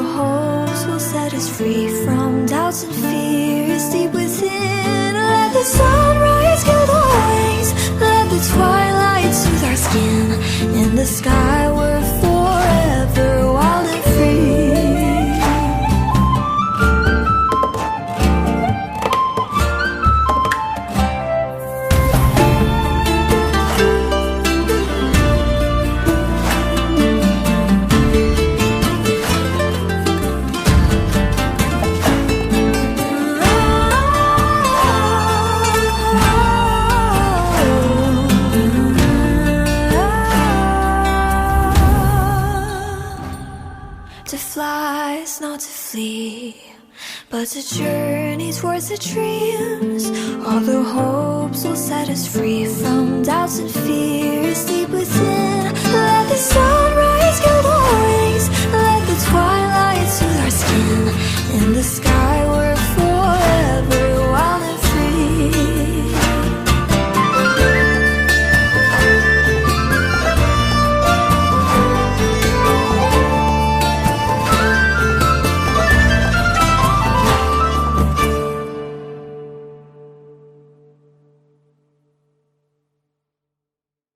the hopes will set us free from doubts and fears deep within. Let the sunrise kill the waves, let the twilight soothe our skin. In the sky we're forever wild and free. To fly is not to flee, but to journey towards the dreams. All the hopes will set us free from doubts and fears deep within. Let the sunrise kill the waves, let the twilight soothe our skin. In the sky